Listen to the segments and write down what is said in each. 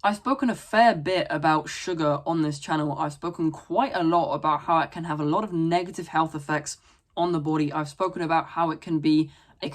I've spoken a fair bit about sugar on this channel. I've spoken quite a lot about how it can have a lot of negative health effects on the body. I've spoken about how it can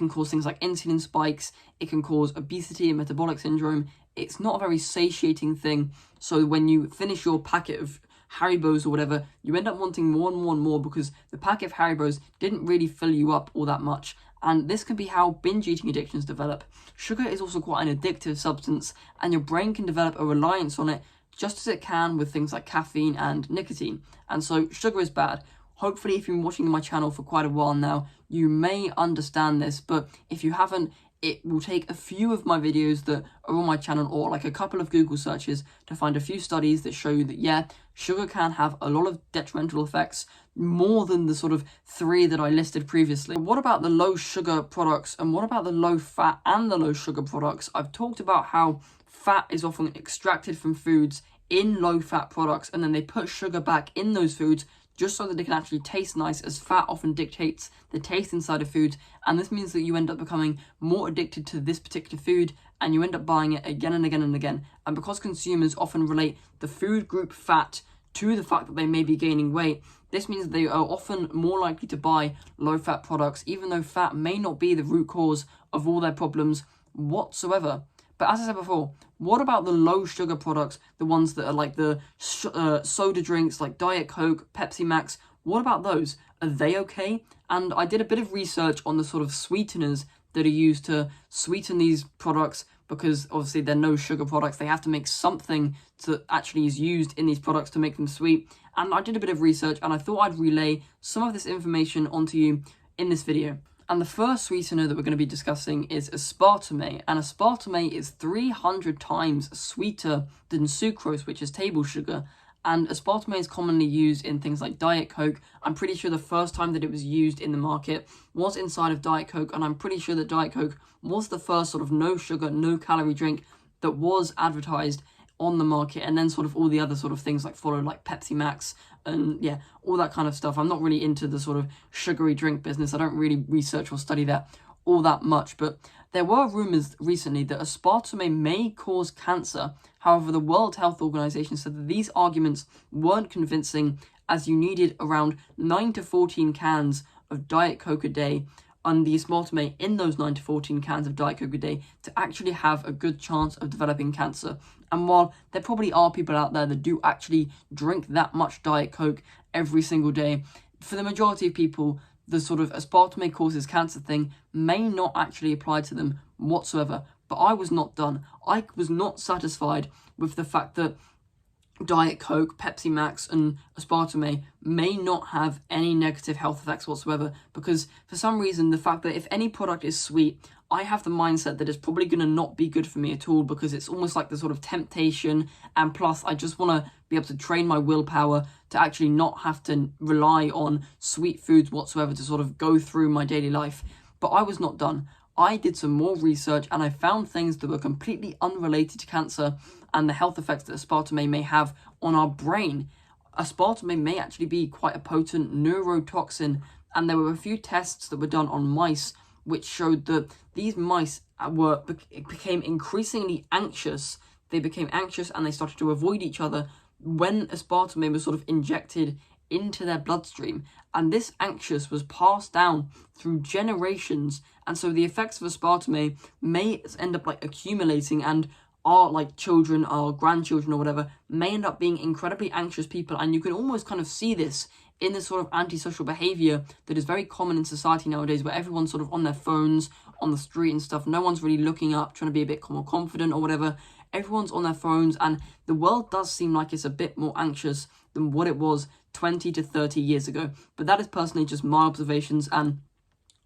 cause things like insulin spikes, it can cause obesity and metabolic syndrome. It's not a very satiating thing. So when you finish your packet of Haribos or whatever, you end up wanting more and more and more because the packet of Haribos didn't really fill you up all that much. And this can be how binge eating addictions develop. Sugar is also quite an addictive substance, and your brain can develop a reliance on it just as it can with things like caffeine and nicotine. And so sugar is bad. Hopefully, if you've been watching my channel for quite a while now, you may understand this, but if you haven't, it will take a few of my videos that are on my channel or like a couple of Google searches to find a few studies that show you that, yeah, sugar can have a lot of detrimental effects, more than the sort of 3 that I listed previously. What about the low sugar products, and what about the low fat and the low sugar products? I've talked about how fat is often extracted from foods in low fat products, and then they put sugar back in those foods just so that they can actually taste nice, as fat often dictates the taste inside of food. And this means that you end up becoming more addicted to this particular food, and you end up buying it again and again and again. And because consumers often relate the food group fat to the fact that they may be gaining weight, this means they are often more likely to buy low-fat products, even though fat may not be the root cause of all their problems whatsoever. But as I said before, what about the low sugar products, the ones that are like the soda drinks like Diet Coke, Pepsi Max? What about those? Are they okay? And I did a bit of research on the sort of sweeteners that are used to sweeten these products, because obviously they're no sugar products. They have to make something that actually is used in these products to make them sweet. And I did a bit of research, and I thought I'd relay some of this information onto you in this video. And the first sweetener that we're going to be discussing is aspartame, and aspartame is 300 times sweeter than sucrose, which is table sugar. And aspartame is commonly used in things like Diet Coke. I'm pretty sure the first time that it was used in the market was inside of Diet Coke, and I'm pretty sure that Diet Coke was the first sort of no sugar, no calorie drink that was advertised on the market, and then sort of all the other sort of things like followed, like Pepsi Max and yeah, all that kind of stuff. I'm not really into the sort of sugary drink business. I don't really research or study that all that much, but there were rumors recently that aspartame may cause cancer. However, the World Health Organization said that these arguments weren't convincing, as you needed around 9 to 14 cans of Diet Coke a day, and the aspartame in those 9 to 14 cans of Diet Coke a day to actually have a good chance of developing cancer. And while there probably are people out there that do actually drink that much Diet Coke every single day, for the majority of people, the sort of aspartame causes cancer thing may not actually apply to them whatsoever. But I was not done. I was not satisfied with the fact that Diet Coke, Pepsi Max and aspartame may not have any negative health effects whatsoever, because for some reason the fact that if any product is sweet, I have the mindset that it's probably going to not be good for me at all, because it's almost like the sort of temptation, and plus I just want to be able to train my willpower to actually not have to rely on sweet foods whatsoever to sort of go through my daily life. But I was not done. I did some more research, and I found things that were completely unrelated to cancer and the health effects that aspartame may have on our brain. Aspartame may actually be quite a potent neurotoxin, and there were a few tests that were done on mice which showed that these mice became increasingly anxious. They became anxious and they started to avoid each other when aspartame was sort of injected into their bloodstream, and this anxious was passed down through generations. And so the effects of aspartame may end up like accumulating, and our like children, our grandchildren or whatever may end up being incredibly anxious people. And you can almost kind of see this in this sort of antisocial behavior that is very common in society nowadays, where everyone's sort of on their phones on the street and stuff. No one's really looking up, trying to be a bit more confident or whatever. Everyone's on their phones, and the world does seem like it's a bit more anxious than what it was 20 to 30 years ago. But that is personally just my observations, and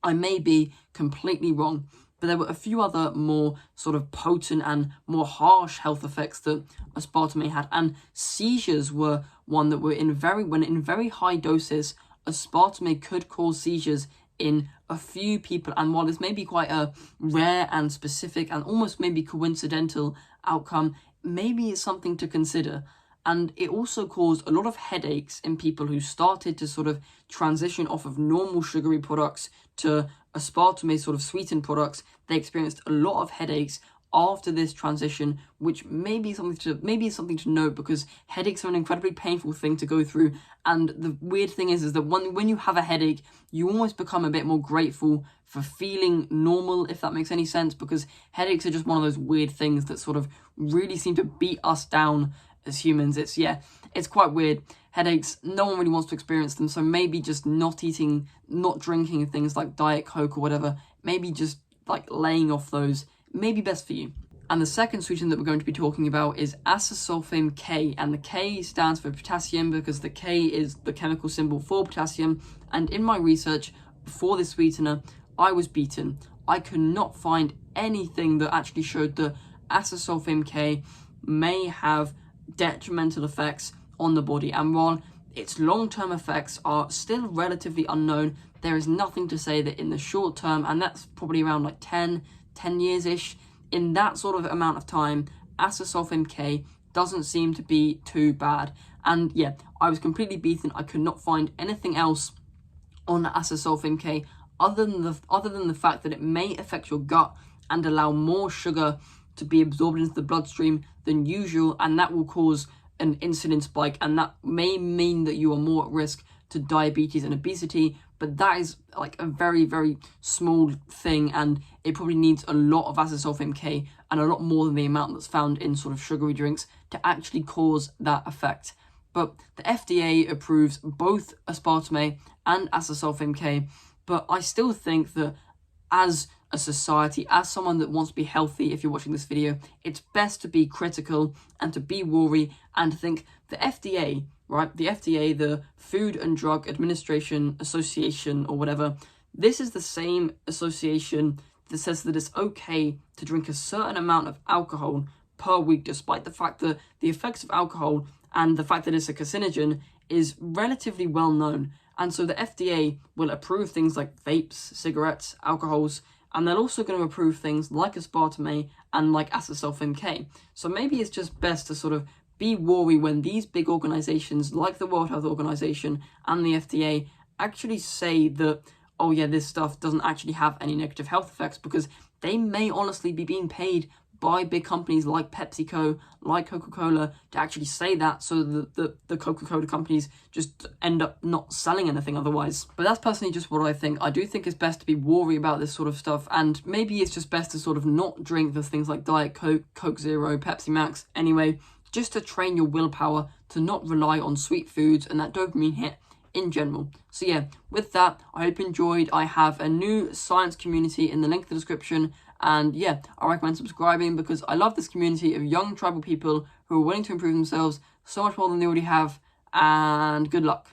I may be completely wrong. But there were a few other more sort of potent and more harsh health effects that aspartame had, and seizures were one that were in very high doses. Aspartame could cause seizures in a few people, and while this may be quite a rare and specific and almost maybe coincidental outcome, maybe it's something to consider. And it also caused a lot of headaches in people who started to sort of transition off of normal sugary products to aspartame sort of sweetened products. They experienced a lot of headaches after this transition, which may be something to note, because headaches are an incredibly painful thing to go through. And the weird thing is that when you have a headache, you almost become a bit more grateful for feeling normal, if that makes any sense, because headaches are just one of those weird things that sort of really seem to beat us down as humans. It's quite weird. Headaches, no one really wants to experience them, so maybe just not eating, not drinking things like Diet Coke or whatever, maybe just like laying off those, may be best for you. And the second sweetener that we're going to be talking about is acesulfame K, and the K stands for potassium because the K is the chemical symbol for potassium. And in my research for this sweetener, I was beaten. I could not find anything that actually showed that acesulfame K may have detrimental effects on the body. And while its long-term effects are still relatively unknown, there is nothing to say that in the short term, and that's probably around like 10 years-ish, in that sort of amount of time, acesulfame K doesn't seem to be too bad. And yeah, I was completely beaten. I could not find anything else on acesulfame K other than the fact that it may affect your gut and allow more sugar to be absorbed into the bloodstream than usual, and that will cause an insulin spike, and that may mean that you are more at risk to diabetes and obesity. But that is like a very, very small thing, and it probably needs a lot of acesulfame K and a lot more than the amount that's found in sort of sugary drinks to actually cause that effect. But the FDA approves both aspartame and acesulfame K, but I still think that as a society, as someone that wants to be healthy, if you're watching this video, it's best to be critical and to be wary and to think the FDA, right? The FDA, the Food and Drug Administration Association or whatever, this is the same association that says that it's okay to drink a certain amount of alcohol per week, despite the fact that the effects of alcohol and the fact that it's a carcinogen is relatively well known. And so the FDA will approve things like vapes, cigarettes, alcohols, and they're also going to approve things like aspartame and like acesulfame K. So maybe it's just best to sort of be wary when these big organizations like the World Health Organization and the FDA actually say that, oh yeah, this stuff doesn't actually have any negative health effects, because they may honestly be being paid by big companies like PepsiCo, like Coca-Cola, to actually say that, so that the Coca-Cola companies just end up not selling anything otherwise. But that's personally just what I think. I do think it's best to be wary about this sort of stuff, and maybe it's just best to sort of not drink the things like Diet Coke, Coke Zero, Pepsi Max anyway, just to train your willpower to not rely on sweet foods and that dopamine hit in general. So yeah, with that, I hope you enjoyed. I have a new science community in the link in the description, and yeah, I recommend subscribing because I love this community of young tribal people who are willing to improve themselves so much more than they already have, and good luck.